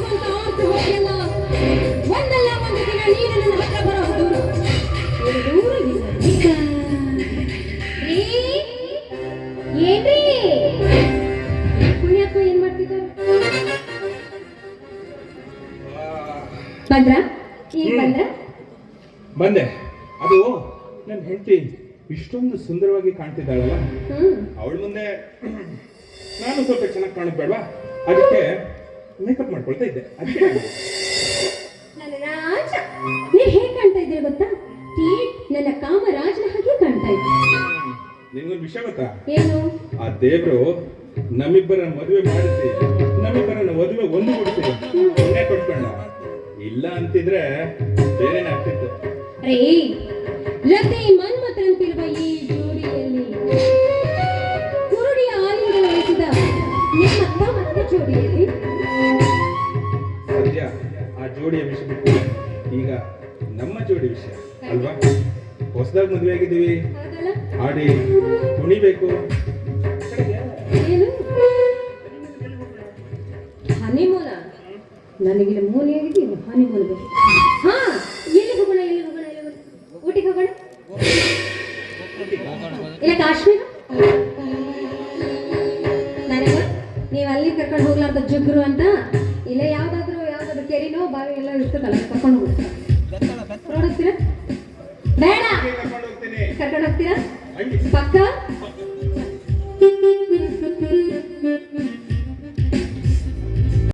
ಅಂತ ಆರ್ತು ಹೋಗಿಲ್ಲ. ಒಂದಲ್ಲ ಒಂದು ದಿನ ನೀನು ನನ್ನ ಹತ್ರ ಬರಬಹುದು. ದೂರ ಏನ್ರಿ ಪುಣ್ಯಾತ್ಮ ಏನ್ ಮಾಡ್ತಿದ್ದಾರೆ? ಬಂದ್ರ ಈಗ ಬಂದ್ರ? ಬಂದೆ. ಅದು ನನ್ನ ಹೆಂಡತಿ ಇಷ್ಟೊಂದು ಸುಂದರವಾಗಿ ಕಾಣ್ತಿದ್ದಾಳಲ್ಲ, ಅವಳ ಮುಂದೆ ನಾನು ಸ್ವಲ್ಪ ಚೆನ್ನಾಗಿ ಕಾಣೋದು ಬೇಡವಾ, ಅದಕ್ಕೆ ಮೇಕಪ್ ಮಾಡ್ಕೊಳ್ತಾ ಇದ್ದೆ. ಅದಕ್ಕೆ ನನ್ನ ರಾಜ, ನೀವ್ ಹೇಗ್ ಕಾಣ್ತಾ ಇದ್ದೀರಿ ಗೊತ್ತಾ? ನನ್ನ ಕಾಮರಾಜನ ಹಾಗೆ ಕಾಣ್ತಾ ಇದ್ದೆ. ನಿನ್ಗೊಂದು ವಿಷಯ ಗೊತ್ತಾ? ಏನು? ಆ ದೇವರು ನಮ್ಮಿಬ್ಬರನ್ನ ಮದುವೆ ಮಾಡಿಸಿ ನಮ್ಮಿಬ್ಬರನ್ನ ಮದುವೆ ಒಂದುಗೂಡಿಸಿ ಪುಣ್ಯ ಕೊಟ್ಕೊಂಡ. ಇಲ್ಲ ಅಂತಿದ್ರೆ ಬೇರೆನಾಗ್ತಿತ್ತು. ರೇ ರತಿ ಮನ್ಮಥರಂತಿರುವ ಈ ಜೋಡಿಯಲ್ಲಿ ಕುರುಡಿಯ ಆಲಿಂಗನ ವಹಿಸಿದ ನಿಮ್ಮತ್ತ ಮತ್ತೆ ಜೋಡಿಯಲ್ಲಿ ಸದ್ಯ ಆ ಜೋಡಿಯ ವಿಷಯ ಬಿಟ್ಟು ಈಗ ನಮ್ಮ ಜೋಡಿ ವಿಷಯ ಅಲ್ವಾ? ಹೊಸದಾಗಿ ಮದುವೆ ಆಗಿದ್ದೀವಿ, ಆಡಿ ಕುಣಿಬೇಕು. ಏನು ಹನಿಮೂನ? ನನಗಿಲ್ಲ ಮೂಲೆಯಾಗಿದ್ದೀನಿ. ಹನಿಮೂನ್ ಬೇಕು. ಹಾ, ಎಲ್ಲಿ ಹೋಗೋಣ? ಊಟಿಗೆ ಹೋಗೋಣ? ಇಲ್ಲ ಕಾಶ್ಮೀರ? ನನಗ ನೀವು ಅಲ್ಲಿ ಕರ್ಕೊಂಡು ಹೋಗ್ಲಾರ್ದ ಜುಗ್ರು ಅಂತ ಇಲ್ಲ ಯಾವ್ದಾದ್ರು ಕೆರಿನೋ ಬಾವಿ ಎಲ್ಲ ಇರ್ತದಲ್ಲ ಕರ್ಕೊಂಡು ಹೋಗ್ತೀರಾ? ಬೇಡ ಕರ್ಕೊಂಡು ಹೋಗ್ತೀರಾ? ಪಕ್ಕ